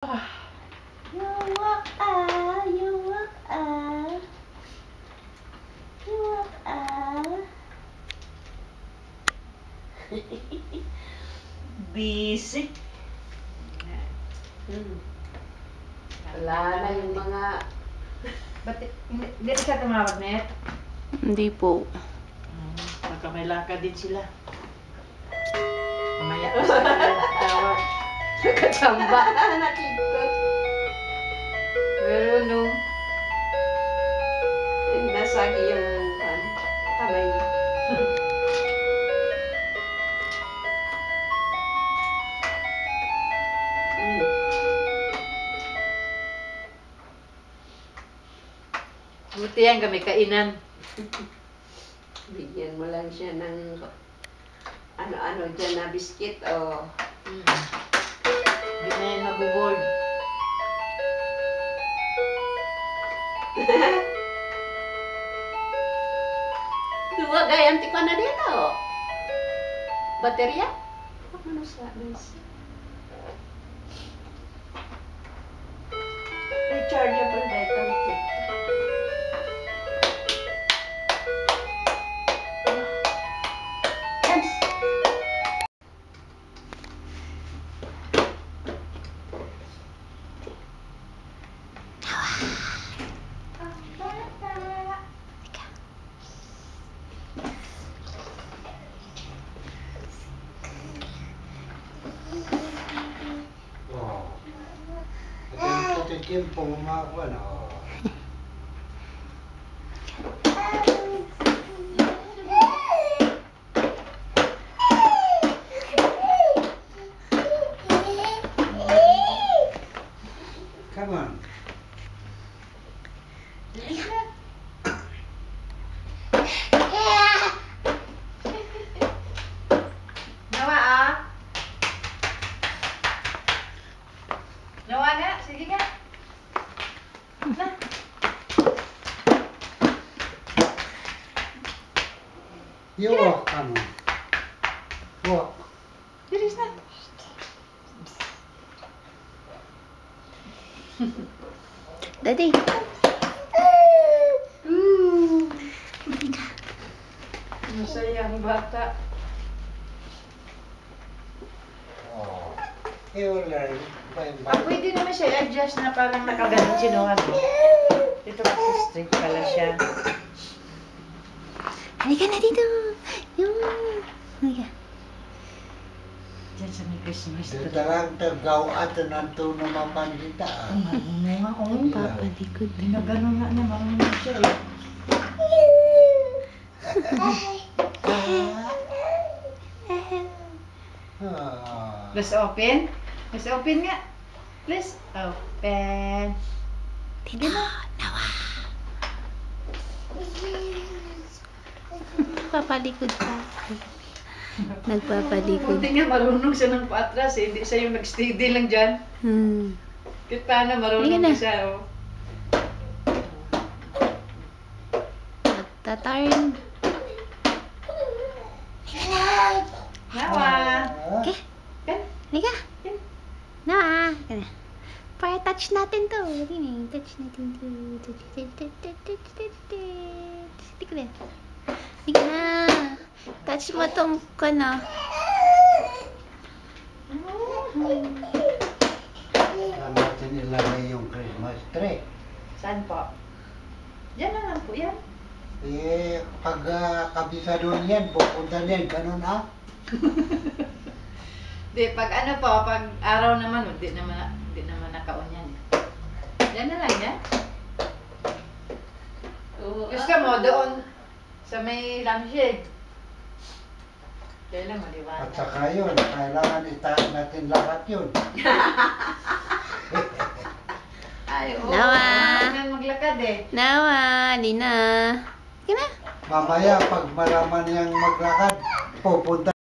Yuwak yuwak yuwak Busy. Wala na yung mga... Ba't hindi siya tumawag, Net? Hindi po. Baka may lakad din sila. Mamaya ko sa tawag. Nakachamba. Nakikot. Pero nung... nasagi yung kamay. Buti yan kami kainan. Bigyan mo lang siya ng ano-ano dyan na biskit o... Hindi na yan mabuboard. Dua gayam tikman na dito. Baterya? Ano sa guys? Rechargeable dito. Tiempo mga ano. Come on. Nawa ah. Nawa nga, sige nga. You walk, come on. Walk. Bilis na. Daddy. Masaya ang bata. Oh. You learn. Pwede naman siya i-adjust na parang nakaganon sinuha. Ito kasi straight pala siya. Halika na dito. Yung... Halika. Diyan sa may Christmas tree. Darang tagaw at nantuno mapandita. Marunong nga. Ang papalikod. Ginaganon nga na marunong siya eh. Let's open. Let's open nga. Let's open. Dito. Nawa. Papalikod pa. Nagpapalikod. Buti nga marunong siya ng paatras eh. Hindi siya yung nag-steady lang dyan. Kita na marunong na siya oh. Nagtatarn. Nawa. Okay. Kan? Halika. Nawa. Para touch natin to. Touch natin to. Halika na. Halika na. Touch mo tong ka na. Saan natin ilagay yung Christmas tree? Saan po? Yan na lang po yan. Eh, pag kabisado niyan, pupunta niyan, ganun ha? Di, pag ano po, pag araw naman, di naman nakaon yan. Yan na lang yan. Gusto mo doon sa may lampshade. Yan lang, maliwanag. At saka yun, kailangan itaas natin lahat yun. Ay, oo. Nawa. Kailangan maglakad eh. Nawa. Lina. Halika na. Mamaya, pag malaman niyang maglakad, pupunta